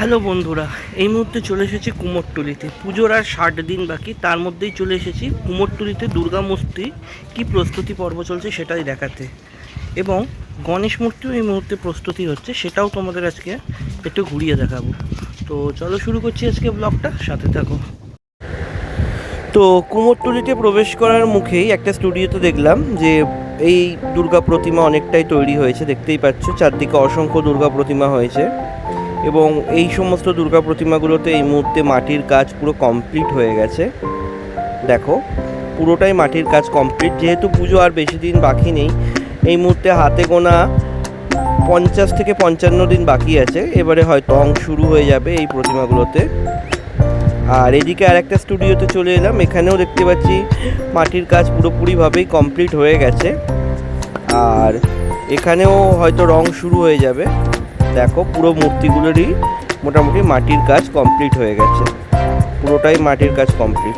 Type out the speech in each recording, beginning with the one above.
Hello বন্ধুরা, এই মুহূর্তে চলে এসেছি কুমোরটুলিতে। পুজোর আর 60 দিন বাকি, তার মধ্যেই চলে এসেছি কুমোরটুলিতে দুর্গা মূর্তি কী প্রস্তুতি পর্ব চলছে সেটাই দেখাতে। এবং গণেশ মূর্তিও এই মুহূর্তে প্রস্তুতি হচ্ছে, সেটাও তোমাদের আজকে একটু ঘুরিয়ে দেখাবো। তো চলো শুরু করছি আজকে ব্লগটা, সাথে থাকো। তো কুমোরটুলিতে প্রবেশ করার মুখেই একটা স্টুডিওতে দেখলাম যে এই দুর্গা প্রতিমা অনেকটাই তৈরি হয়েছে। দেখতেই পাচ্ছ চারদিকে অসংখ্য দুর্গা প্রতিমা হয়েছে এবং এই সমস্ত দুর্গা প্রতিমাগুলোতে এই মুহূর্তে মাটির কাজ পুরো কমপ্লিট হয়ে গেছে। দেখো পুরোটাই মাটির কাজ কমপ্লিট, যেহেতু পুজো আর বেশি দিন বাকি নেই। এই মুহূর্তে হাতে গোনা 50 থেকে 55 দিন বাকি আছে। এবারে হয়তো রং শুরু হয়ে যাবে এই প্রতিমাগুলোতে। আর এদিকে আর একটা স্টুডিওতে চলে এলাম, এখানেও দেখতে পাচ্ছি মাটির কাজ পুরোপুরিভাবেই কমপ্লিট হয়ে গেছে। আর এখানেও হয়তো রং শুরু হয়ে যাবে। দেখো পুরো মূর্তিগুলোরই মোটামুটি মাটির কাজ কমপ্লিট হয়ে গেছে, পুরোটাই মাটির কাজ কমপ্লিট।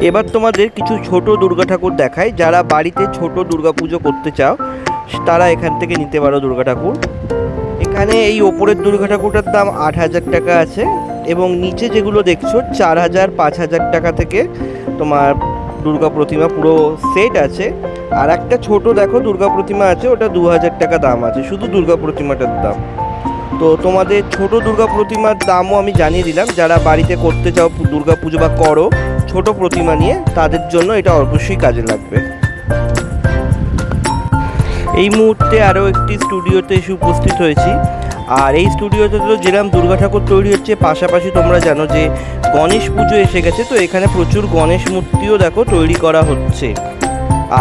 এবার তোমাদের কিছু ছোট দুর্গা ঠাকুর দেখায়। যারা বাড়িতে ছোট দুর্গা পুজো করতে চাও তারা এখান থেকে নিতে পারো দুর্গা ঠাকুর। এখানে এই ওপরের দুর্গা ঠাকুরটার দাম 8,000 টাকা আছে এবং নিচে যেগুলো দেখছো 4,000 5,000 টাকা থেকে তোমার দুর্গা প্রতিমা পুরো সেট আছে। আর একটা ছোট দেখো দুর্গা প্রতিমা আছে, ওটা 2,000 টাকা দাম আছে, শুধু দুর্গা প্রতিমাটার দাম। তো তোমাদের ছোট দুর্গা প্রতিমার দামও আমি জানিয়ে দিলাম। যারা বাড়িতে করতে চাও দুর্গা পুজো বা করো ছোট প্রতিমা নিয়ে, তাদের জন্য এটা অবশ্যই কাজে লাগবে। এই মুহূর্তে আরও একটি স্টুডিওতে এসে উপস্থিত হয়েছি। আর এই স্টুডিওতে তো যেরকম দুর্গা ঠাকুর তৈরি হচ্ছে, পাশাপাশি তোমরা জানো যে গণেশ পুজো এসে গেছে, তো এখানে প্রচুর গণেশ মূর্তিও দেখো তৈরি করা হচ্ছে।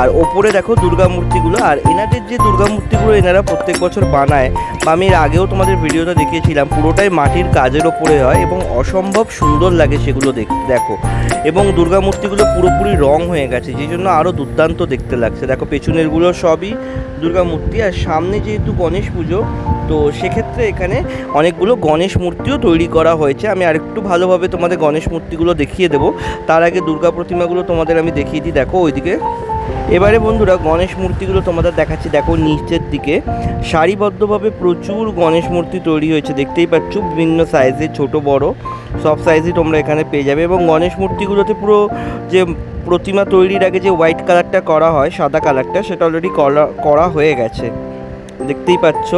আর ওপরে দেখো দুর্গা মূর্তিগুলো। আর এনাদের যে দুর্গা মূর্তিগুলো এনারা প্রত্যেক বছর বানায়, বা আমি এর আগেও তোমাদের ভিডিওটা দেখিয়েছিলাম, পুরোটাই মাটির কাজের ওপরে হয় এবং অসম্ভব সুন্দর লাগে সেগুলো দেখো। এবং দুর্গা মূর্তিগুলো পুরোপুরি রং হয়ে গেছে, যে জন্য আরও দুর্দান্ত দেখতে লাগছে। দেখো পেছনেরগুলো সবই দুর্গা মূর্তি। আর সামনে যেহেতু গণেশ পুজো, তো সেক্ষেত্রে এখানে অনেকগুলো গণেশ মূর্তিও তৈরি করা হয়েছে। আমি আরেকটু ভালোভাবে তোমাদের গণেশ মূর্তিগুলো দেখিয়ে দেবো, তার আগে দুর্গা প্রতিমাগুলো তোমাদের আমি দেখিয়ে দিই। দেখো ওইদিকে। এবারে বন্ধুরা গণেশ মূর্তিগুলো তোমাদের দেখাচ্ছি। দেখো নিচের দিকে সারিবদ্ধভাবে প্রচুর গণেশ মূর্তি তৈরি হয়েছে, দেখতেই পাচ্ছ বিভিন্ন সাইজে, ছোট বড় সব সাইজই তোমরা এখানে পেয়ে যাবে। এবং গণেশ মূর্তিগুলোতে পুরো যে প্রতিমা তৈরির আগে যে হোয়াইট কালারটা করা হয়, সাদা কালারটা, সেটা অলরেডি করা হয়ে গেছে, দেখতেই পাচ্ছ।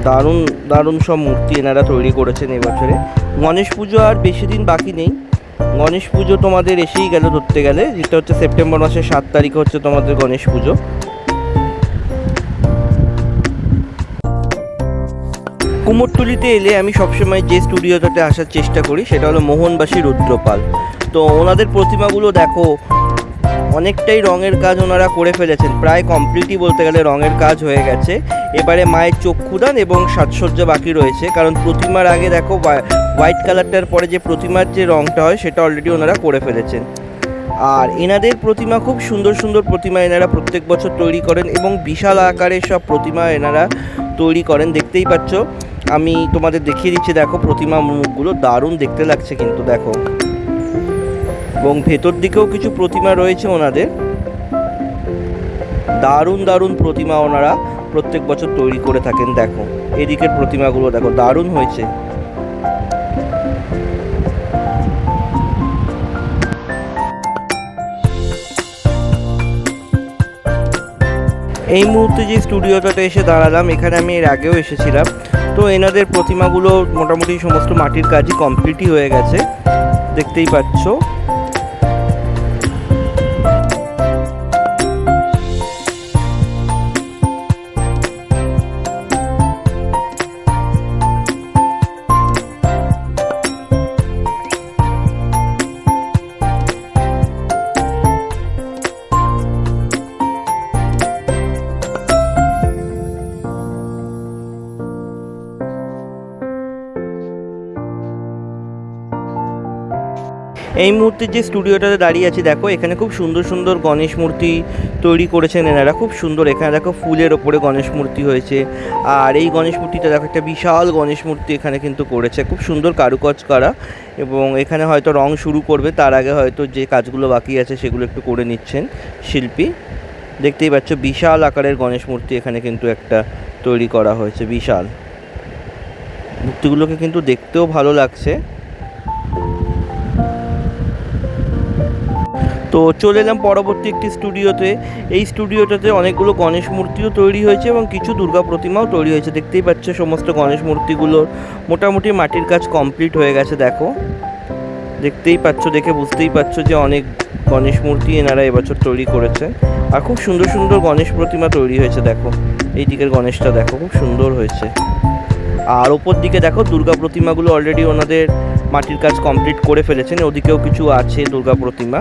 দারুণ দারুণ সব মূর্তি এনারা তৈরি করেছেন এবছরে। গণেশ পুজো আর বেশি দিন বাকি নেই। গণেশ পুজো তোমাদের এসেই গেল ধরতে গেলে, যেটা হচ্ছে সেপ্টেম্বর মাসের 7 তারিখে হচ্ছে তোমাদের গণেশ পুজো। কুমোরটুলিতে এলে আমি সবসময় যে স্টুডিওটাতে আসার চেষ্টা করি সেটা হলো মোহনবাসী রুদ্রপাল। তো ওনাদের প্রতিমাগুলো দেখো অনেকটাই রঙের কাজ ওনারা করে ফেলেছেন, প্রায় কমপ্লিটই বলতে গেলে রঙের কাজ হয়ে গেছে। এবারে মায়ের চক্ষুদান এবং সাজসজ্জা বাকি রয়েছে, কারণ প্রতিমার আগে দেখো হোয়াইট কালারটার পরে যে প্রতিমার যে রঙটা হয় সেটা অলরেডি ওনারা করে ফেলেছেন। আর এনাদের প্রতিমা খুব সুন্দর সুন্দর প্রতিমা এনারা প্রত্যেক বছর তৈরি করেন এবং বিশাল আকারের সব প্রতিমা এনারা তৈরি করেন, দেখতেই পাচ্ছ। আমি তোমাদের দেখিয়ে দিচ্ছি, দেখো প্রতিমা মুখগুলো দারুণ দেখতে লাগছে কিন্তু দেখো। এবং ভেতর দিকেও কিছু প্রতিমা রয়েছে ওনাদের, দারুণ দারুণ প্রতিমা ওনারা প্রত্যেক বছর তৈরি করে থাকেন। দেখো এদিকের প্রতিমাগুলো দেখো দারুণ হয়েছে। এই মুহূর্তে যে স্টুডিওটাতে এসে দাঁড়ালাম, এখানে আমি এর আগেও এসেছিলাম। তো এনাদের প্রতিমাগুলো মোটামুটি সমস্ত মাটির কাজই কমপ্লিটই হয়ে গেছে, দেখতেই পাচ্ছ। এই মুহূর্তে যে স্টুডিওটাতে দাঁড়িয়ে আছি দেখো, এখানে খুব সুন্দর সুন্দর গণেশ মূর্তি তৈরি করেছেন এনারা, খুব সুন্দর। এখানে দেখো ফুলের ওপরে গণেশ মূর্তি হয়েছে, আর এই গণেশ মূর্তিটা দেখো একটা বিশাল গণেশ মূর্তি এখানে কিন্তু করেছে, খুব সুন্দর কারুকাজ করা। এবং এখানে হয়তো রং শুরু করবে, তার আগে হয়তো যে কাজগুলো বাকি আছে সেগুলো একটু করে নিচ্ছেন শিল্পী। দেখতেই পাচ্ছ বিশাল আকারের গণেশ মূর্তি এখানে কিন্তু একটা তৈরি করা হয়েছে, বিশাল। মূর্তিগুলোকে কিন্তু দেখতেও ভালো লাগছে। তো চলে এলাম পরবর্তী একটি স্টুডিওতে। এই স্টুডিওটাতে অনেকগুলো গণেশ মূর্তিও তৈরি হয়েছে এবং কিছু দুর্গা প্রতিমাও তৈরি হয়েছে। দেখতেই পাচ্ছ সমস্ত গণেশ মূর্তিগুলোর মোটামুটি মাটির কাজ কমপ্লিট হয়ে গেছে। দেখো, দেখতেই পাচ্ছ, দেখে বুঝতেই পারছো যে অনেক গণেশ মূর্তি এনারা এবছর তৈরি করেছে। আর খুব সুন্দর সুন্দর গণেশ প্রতিমা তৈরি হয়েছে। দেখো এই দিকের গণেশটা দেখো, খুব সুন্দর হয়েছে। আর ওপর দিকে দেখো দুর্গা প্রতিমাগুলো অলরেডি ওনাদের মাটির কাজ কমপ্লিট করে ফেলেছেন। ওদিকেও কিছু আছে দুর্গা প্রতিমা।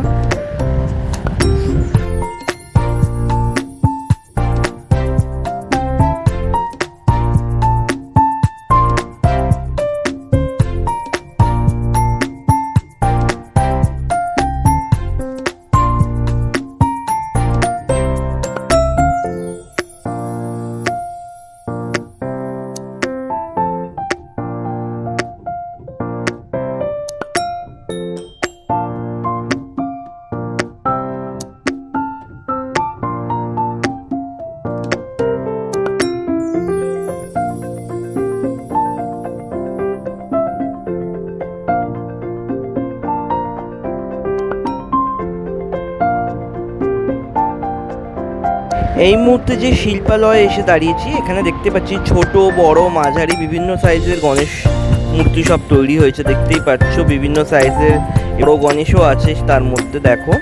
এই মুহূর্তে যে শিল্পালয়ে এসে দাঁড়িয়েছি, এখানে দেখতে পাচ্ছি ছোট বড় মাঝারি বিভিন্ন সাইজের গণেশ মূর্তি সব তৈরি হয়েছে। দেখতেই পাচ্ছ বিভিন্ন সাইজের বড় গণেশও আছে। তার মধ্যে দেখো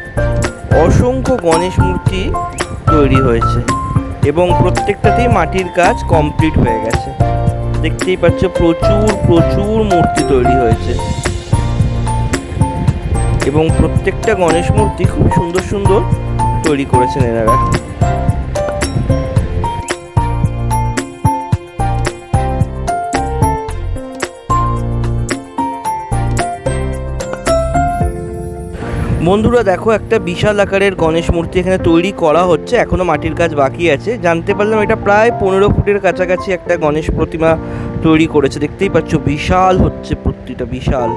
অসংখ্য গণেশ মূর্তি তৈরি হয়েছে এবং প্রত্যেকটাতেই মাটির কাজ কমপ্লিট হয়ে গেছে। দেখতেই পাচ্ছ প্রচুর প্রচুর মূর্তি তৈরি হয়েছে এবং প্রত্যেকটা গণেশ মূর্তি খুব সুন্দর সুন্দর তৈরি করেছেন এনারা। বন্ধুরা দেখো, একটা বিশাল আকারের গণেশ মূর্তি এখানে তৈরি করা হচ্ছে, এখনও মাটির কাজ বাকি আছে। জানতে পারলাম এটা প্রায় 15 ফুটের কাছাকাছি একটা গণেশ প্রতিমা তৈরি করেছে। দেখতেই পাচ্ছ বিশাল হচ্ছে মূর্তিটা, বিশাল।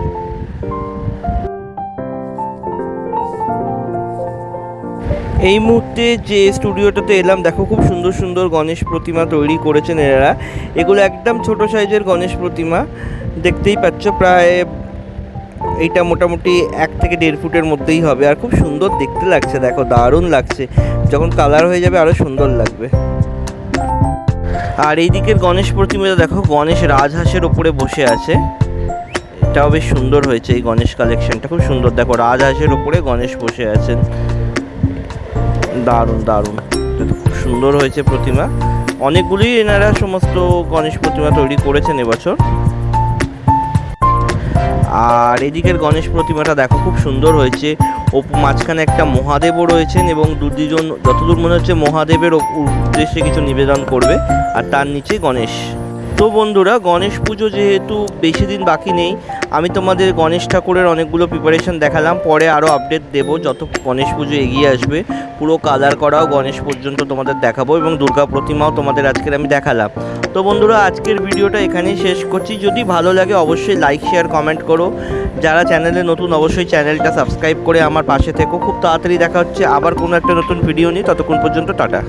এই মুহূর্তে যে স্টুডিওটাতে এলাম দেখো, খুব সুন্দর সুন্দর গণেশ প্রতিমা তৈরি করেছেন এনারা। এগুলো একদম ছোট সাইজের গণেশ প্রতিমা। দেখতেই পাচ্ছ প্রায় এইটা মোটামুটি 1 থেকে 1.5 ফুটের মধ্যেই হবে। আর খুব সুন্দর দেখতে লাগছে, দেখো দারুণ লাগছে। যখন কালার হয়ে যাবে আরও সুন্দর লাগবে। আর এই দিকের গণেশ প্রতিমাটা দেখো, গণেশ রাজহাঁসের ওপরে বসে আছে। এটাও বেশ সুন্দর হয়েছে। এই গণেশ কালেকশনটা খুব সুন্দর। দেখো রাজহাঁসের ওপরে গণেশ বসে আছেন, দারুণ দারুণ। খুব সুন্দর হয়েছে প্রতিমা। অনেকগুলি এনারা সমস্ত গণেশ প্রতিমা তৈরি করেছেন এবছর। আর এদিকের গণেশ প্রতিমাটা দেখো, খুব সুন্দর হয়েছে। মাঝখানে একটা মহাদেবও রয়েছেন এবং দুজন যতদূর মনে হচ্ছে মহাদেবের উদ্দেশ্যে কিছু নিবেদন করবে, আর তার নিচে গণেশ। তো বন্ধুরা, গণেশ পুজো যেহেতু বেশি দিন বাকি নেই, আমি তোমাদের গণেশ ঠাকুরের অনেকগুলো প্রিপারেশন দেখালাম। পরে আরও আপডেট দেবো যত গণেশ পুজো এগিয়ে আসবে। পুরো কালার করাও গণেশ পর্যন্ত তোমাদের দেখাবো এবং দুর্গা প্রতিমাও তোমাদের আজকের আমি দেখালাম। তো বন্ধুরা, আজকের ভিডিওটা এখানেই শেষ করছি। যদি ভালো লাগে অবশ্যই লাইক শেয়ার কমেন্ট করো। যারা চ্যানেলে নতুন অবশ্যই চ্যানেলটা সাবস্ক্রাইব করে আমার পাশে থেকো। খুব তাড়াতাড়ি দেখা হচ্ছে আবার কোনো একটা নতুন ভিডিও নিয়ে। ততক্ষণ পর্যন্ত টাটা।